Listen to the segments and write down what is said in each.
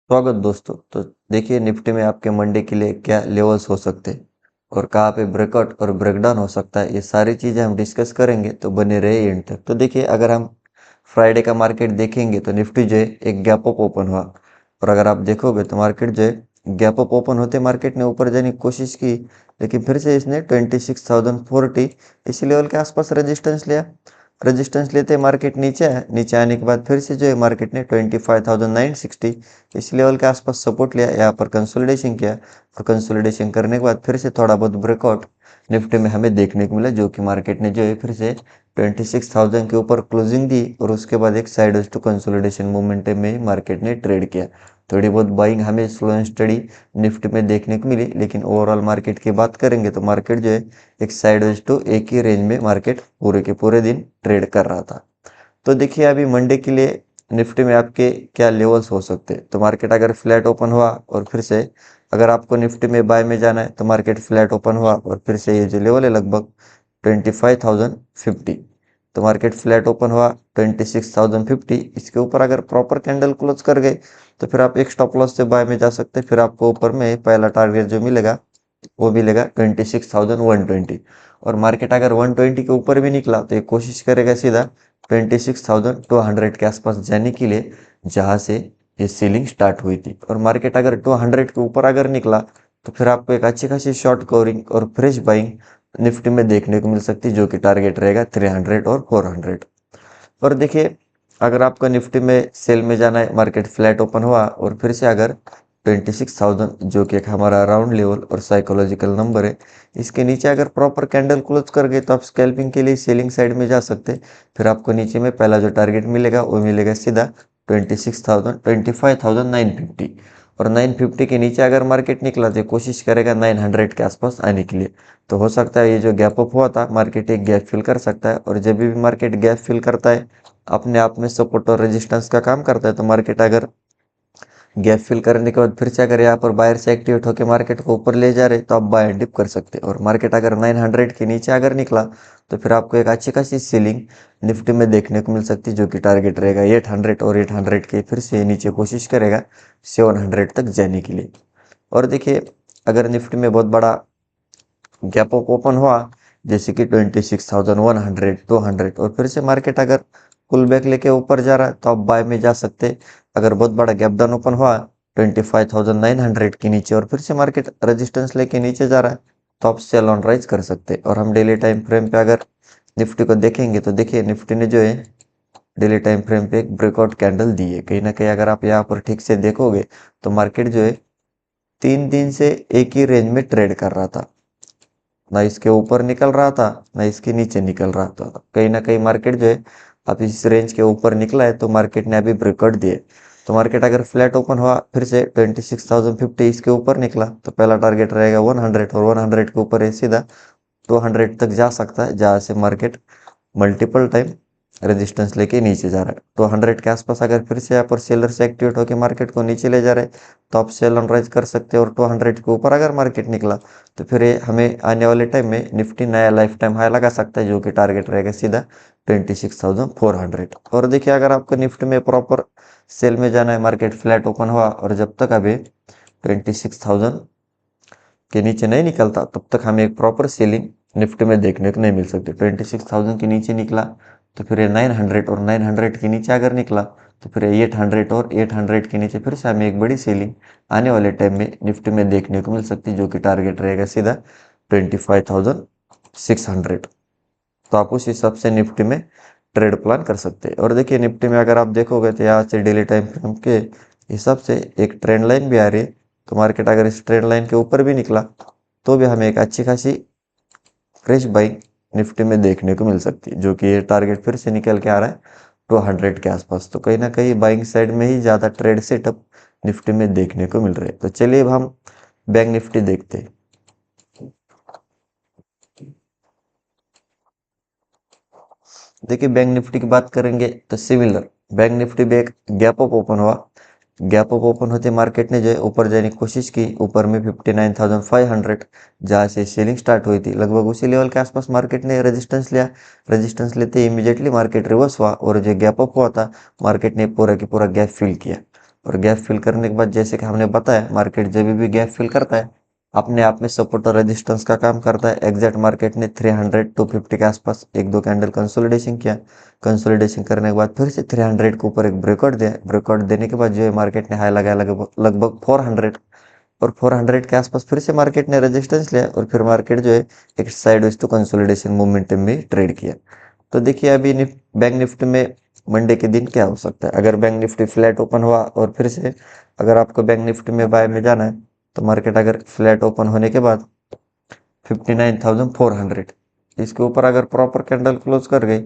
स्वागत दोस्तों। तो देखिए निफ्टी में आपके मंडे के लिए क्या लेवल्स हो सकते हैं और कहाँ पे ब्रेकआउट और ब्रेकडाउन हो सकता है, ये सारी चीज़ें हम डिस्कस करेंगे, तो बने रहे एंड तक। तो देखिए अगर हम फ्राइडे का मार्केट देखेंगे तो निफ्टी जो है एक गैप अप ओपन हुआ, और अगर आप देखोगे तो मार्केट जो है गैप अप ओपन होते मार्केट ने ऊपर जाने की कोशिश की, लेकिन फिर से इसने 26,040 इसी लेवल के आसपास रेजिस्टेंस लिया। रेजिस्टेंस लेते मार्केट नीचे आया, नीचे आने के बाद फिर से जो है मार्केट ने 25,960 इस लेवल के आसपास सपोर्ट लिया, यहाँ पर कंसोलिडेशन किया, और कंसोलिडेशन करने के बाद फिर से थोड़ा बहुत ब्रेकआउट निफ्टी में हमें देखने को मिला, जो कि मार्केट ने जो है फिर से 26,000 के ऊपर क्लोजिंग दी, और उसके बाद एक साइडवेज टू कंसोलिडेशन मोमेंटम में मार्केट ने ट्रेड किया। थोड़ी बहुत बाइंग हमें स्लो एंड स्टडी निफ्टी में देखने को मिली, लेकिन ओवरऑल मार्केट की बात करेंगे तो मार्केट जो है एक साइडवेज टू एक ही रेंज में मार्केट पूरे के पूरे दिन ट्रेड कर रहा था। तो देखिए अभी मंडे के लिए निफ्टी में आपके क्या लेवल्स हो सकते हैं। तो मार्केट अगर फ्लैट ओपन हुआ और फिर से अगर आपको निफ्टी में बाय में जाना है तो मार्केट फ्लैट ओपन हुआ और फिर से ये जो लेवल है लगभग 25,050, तो मार्केट फ्लैट ओपन हुआ 26,050, इसके ऊपर अगर प्रॉपर कैंडल क्लोज कर गए तो फिर आप एक स्टॉप लॉस से बाय में जा सकते हैं। फिर आपको ऊपर में पहला टारगेट जो मिलेगा वो मिलेगा 26,120, और मार्केट अगर 120 के ऊपर भी निकला तो ये कोशिश करेगा सीधा 26,200 के आसपास जाने के लिए, जहां से ये सीलिंग स्टार्ट हुई थी। और मार्केट अगर 200 के ऊपर अगर निकला तो फिर आपको एक अच्छी खासी शॉर्ट कवरिंग और फ्रेश बाइंग निफ्टी में देखने को मिल सकती है, जो कि टारगेट रहेगा 300 और 400। और देखिए अगर आपको निफ्टी में सेल में जाना है, मार्केट फ्लैट ओपन हुआ और फिर से अगर 26,000 जो कि एक हमारा राउंड लेवल और साइकोलॉजिकल नंबर है, इसके नीचे अगर प्रॉपर कैंडल क्लोज कर गए तो आप स्कैल्पिंग के लिए सेलिंग साइड में जा सकते हैं। फिर आपको नीचे में पहला जो टारगेट मिलेगा वो मिलेगा सीधा 25,950, और 950 के नीचे अगर मार्केट निकला तो कोशिश करेगा 900 के आसपास आने के लिए। तो हो सकता है ये जो गैप अप हुआ था मार्केट एक गैप फिल कर सकता है, और जब भी मार्केट गैप फिल करता है अपने आप में सपोर्ट और रेजिस्टेंस का काम करता है। तो मार्केट अगर गैप फिल करने के बाद फिर से अगर यहाँ पर बायर से एक्टिवेट होकर मार्केट को ऊपर ले जा रहे तो आप बाय एंड डिप कर सकते हैं। और मार्केट अगर 900 के नीचे अगर निकला तो फिर आपको एक अच्छी खासी सीलिंग निफ्टी में देखने को मिल सकती है, जो कि टारगेट रहेगा 800, और 800 के फिर से नीचे कोशिश करेगा 700 तक जाने के लिए। और देखिए अगर निफ्टी में बहुत बड़ा गैप अप ओपन हुआ, जैसे कि 26,100, 200, और फिर से मार्केट अगर पुल बैक लेके ऊपर जा रहा है तो आप बाय में जा सकते। अगर बहुत बड़ा गैप डाउन ओपन हुआ 25,900 के नीचे और फिर से मार्केट रेजिस्टेंस लेके नीचे जा रहा है तो आप सेल ऑन राइज कर सकते। और हम डेली टाइम फ्रेम पे अगर निफ्टी को देखेंगे तो देखिए निफ्टी ने जो है डेली टाइम फ्रेम पे एक ब्रेकआउट कैंडल दी है। कहीं ना कहीं अगर आप यहाँ पर ठीक से देखोगे तो मार्केट जो है 3 दिन से एक ही रेंज में ट्रेड कर रहा था, ना इसके ऊपर निकल रहा था ना इसके नीचे निकल रहा था। कहीं ना कहीं मार्केट जो है अब इस रेंज के ऊपर निकला है, तो मार्केट ने अभी ब्रेकआउट दिए। तो मार्केट अगर फ्लैट ओपन हुआ फिर से 26,050 इसके ऊपर निकला तो पहला टारगेट रहेगा 100, और 100 के ऊपर है सीधा 200 तक जा सकता है, जहाँ से मार्केट मल्टीपल टाइम रेजिस्टेंस लेके नीचे जा रहा है। तो 100 के आसपास अगर फिर से यहाँ पर सेलर से एक्टिवेट होकर मार्केट को नीचे ले जा रहे हैं तो आप सेल ऑन राइज कर सकते हैं। और 200 के ऊपर अगर मार्केट निकला तो फिर ये हमें आने वाले टाइम में निफ्टी नया लाइफ टाइम हाई लगा सकता है, जो कि टारगेट रहेगा सीधा 26,400। और देखिए अगर आपको निफ्टी में प्रॉपर सेल में जाना है, मार्केट फ्लैट ओपन हुआ और जब तक अभी 26,000 के नीचे नहीं निकलता तब तक हमें एक प्रॉपर सेलिंग निफ्टी में देखने को नहीं मिल सकती। 26,000 के नीचे निकला तो फिर ये 900, और 900 के नीचे अगर निकला तो फिर 800, और 800 के नीचे फिर से हमें एक बड़ी सेलिंग आने वाले टाइम में निफ्टी में देखने को मिल सकती है, जो कि टारगेट रहेगा सीधा 25,600। तो आप उस हिसाब से निफ्टी में ट्रेड प्लान कर सकते हैं। और देखिए निफ्टी में अगर आप देखोगे तो यहाँ से डेली टाइम फ्रेम के हिसाब से एक ट्रेंड लाइन भी आ रही है। तो मार्केट अगर इस ट्रेंड लाइन के ऊपर भी निकला तो भी हमें एक अच्छी खासी फ्रेश बाइंग निफ्टी में देखने को मिल सकती है, जो कि ये टारगेट फिर से निकल के आ रहा है 200 के आसपास। तो कहीं ना कहीं बाइंग साइड में ही ज़्यादा ट्रेड सेटअप निफ्टी में देखने को मिल रहे हैं। तो चलिए अब हम बैंक निफ्टी देखते हैं। देखिए बैंक निफ्टी की बात करेंगे तो सिमिलर बैंक निफ्टी भी एक गैप अप ओपन हुआ। गैप अप ओपन होते मार्केट ने जो है ऊपर जाने की कोशिश की, ऊपर में 59,500 जहाँ से सेलिंग स्टार्ट हुई थी लगभग उसी लेवल के आसपास मार्केट ने रेजिस्टेंस लिया। रेजिस्टेंस लेते ही इमीडिएटली मार्केट रिवर्स हुआ, और जो गैप अप हुआ था मार्केट ने पूरा की पूरा गैप फिल किया। और गैप फिल करने के बाद जैसे कि हमने बताया, मार्केट जब भी गैप फिल करता है अपने आप में सपोर्ट और रेजिस्टेंस का काम करता है। एग्जैक्ट मार्केट ने 300 250 के आसपास एक दो कैंडल कंसोलिडेशन किया। कंसोलिडेशन करने के बाद फिर से 300 के ऊपर एक ब्रेकआउट दिया। ब्रेकआउट देने के बाद जो है मार्केट ने हाई लगाया लगभग 400, और 400 के आसपास फिर से मार्केट ने रेजिस्टेंस लिया और फिर मार्केट जो है एक साइडवेज टू कंसोलिडेशन मोमेंटम में ट्रेड किया। तो देखिए अभी बैंक निफ्टी में मंडे के दिन क्या हो सकता है। अगर बैंक निफ्टी फ्लैट ओपन हुआ और फिर से अगर आपको बैंक निफ्टी में बाय में जाना है तो मार्केट अगर फ्लैट ओपन होने के बाद 59,400 इसके ऊपर अगर प्रॉपर कैंडल क्लोज कर गई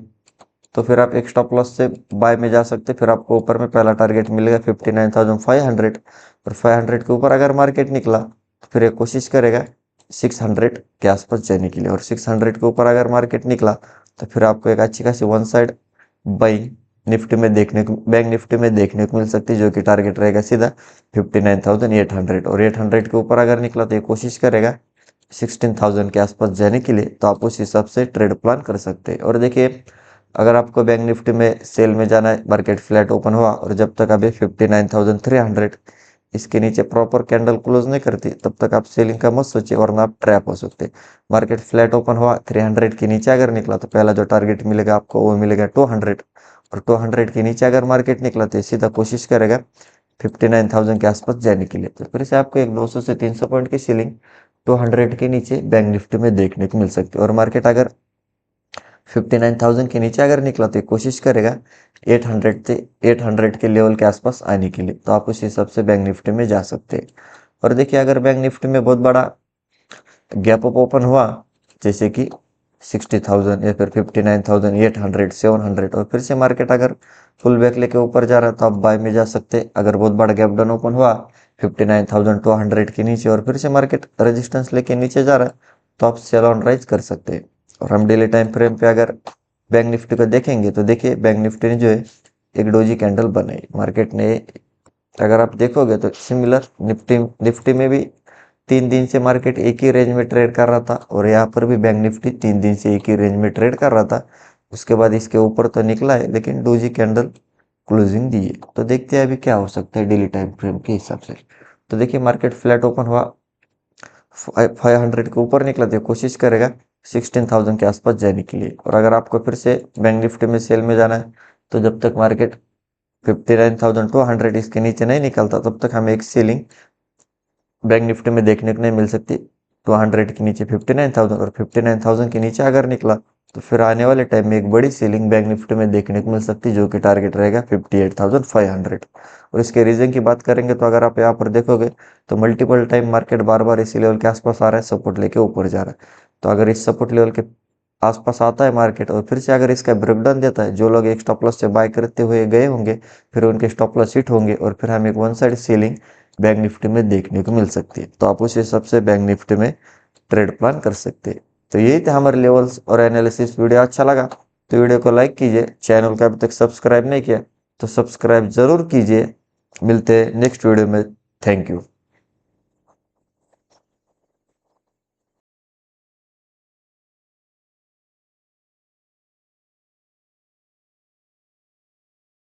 तो फिर आप एक स्टॉप लॉस से बाय में जा सकते। फिर आपको ऊपर में पहला टारगेट मिलेगा 59,500, और 500 के ऊपर अगर मार्केट निकला तो फिर एक कोशिश करेगा 600 के आसपास जाने के लिए, और 600 के ऊपर अगर मार्केट निकला तो फिर आपको एक अच्छी खासी वन साइड बाइंग निफ्टी में देखने को, बैंक निफ्टी में देखने को मिल सकती है, जो कि टारगेट रहेगा सीधा 59,800, और 800 के ऊपर अगर निकला तो ये कोशिश करेगा 16,000 के आसपास जाने के लिए। तो आप उस हिसाब से ट्रेड प्लान कर सकते हैं। और देखिए अगर आपको बैंक निफ्टी में सेल में जाना है, मार्केट फ्लैट ओपन हुआ और जब तक अभी 59,300 इसके नीचे प्रॉपर कैंडल क्लोज नहीं करती तब तक आप सेलिंग का मत सोचिए, वरना आप ट्रैप हो सकते। मार्केट फ्लैट ओपन हुआ 300 के नीचे अगर निकला तो पहला जो टारगेट मिलेगा आपको वो मिलेगा 200, और 200 के नीचे अगर मार्केट निकला तो सीधा कोशिश करेगा 59,000 के आसपास जाने के लिए। तो फिर से आपको एक 200 से 300 पॉइंट की सीलिंग 200 के नीचे बैंक निफ्टी में देखने को मिल सकती है। और मार्केट अगर 59,000 के नीचे अगर निकला तो कोशिश करेगा 800 के लेवल के आसपास आने के लिए। तो आप उस हिसाब से बैंक निफ्टी में जा सकते हैं। और देखिए अगर बैंक निफ्टी में बहुत बड़ा गैप अप ओपन हुआ जैसे कि 60,000 या फिर 59,800 700, और फिर से मार्केट अगर फुल बैक लेके ऊपर जा रहा है तो आप बाय में जा सकते। अगर बहुत बड़ा गैप डाउन ओपन हुआ 59,200 के नीचे और फिर से मार्केट रेजिस्टेंस लेके नीचे जा रहा है तो आप सेल ऑन राइज कर सकते हैं। और हम डेली टाइम फ्रेम पे अगर बैंक निफ्टी को देखेंगे तो देखिए बैंक निफ्टी ने जो है एक डोजी कैंडल बनाई। मार्केट ने अगर आप देखोगे तो सिमिलर निफ्टी में भी 3 दिन से मार्केट एक ही रेंज में ट्रेड कर रहा था, और यहाँ पर भी बैंक निफ्टी 3 दिन से एक ही रेंज में ट्रेड कर रहा था। उसके बाद इसके ऊपर तो निकला है लेकिन डोजी कैंडल क्लोजिंग दी है। तो देखते हैं अभी क्या हो सकता है डेली टाइम फ्रेम के हिसाब से। तो देखिए मार्केट फ्लैट ओपन हुआ 500 के ऊपर निकला तो कोशिश करेगा 16,000 के आसपास जाने के लिए। और अगर आपको फिर से बैंक निफ्टी में सेल में जाना है तो जब तक मार्केट 59,200 इसके नीचे नहीं निकलता तब तक हमें एक सेलिंग बैंक निफ्टी में देखने को नहीं मिल सकती। 200 के नीचे 59,000, और 59,000 के नीचे अगर निकला तो फिर आने वाले टाइम में एक बड़ी सेलिंग बैंक निफ्टी में देखने को मिल सकती है, जो कि टारगेट रहेगा 58,500। और इसके रीजन की बात करेंगे तो अगर आप यहाँ पर देखोगे तो मल्टीपल टाइम मार्केट बार बार इसी लेवल के आसपास आ रहा है, सपोर्ट लेके ऊपर जा रहा है। तो अगर इस सपोर्ट लेवल के आसपास आता है मार्केट और फिर से अगर इसका ब्रेकडाउन देता है, जो लोग एक स्टॉप लॉस से बाय करते हुए गए होंगे फिर उनके स्टॉप लॉस हिट होंगे और फिर हमें एक one side selling bank Nifty में देखने को मिल सकती है। तो आप उस हिसाब से बैंक निफ्टी में ट्रेड प्लान कर सकते हैं। तो यही थे हमारे लेवल्स और एनालिसिस। वीडियो अच्छा लगा तो वीडियो को लाइक कीजिए, चैनल को अभी तक सब्सक्राइब नहीं किया तो सब्सक्राइब जरूर कीजिए। मिलते हैं नेक्स्ट वीडियो में। Thank you.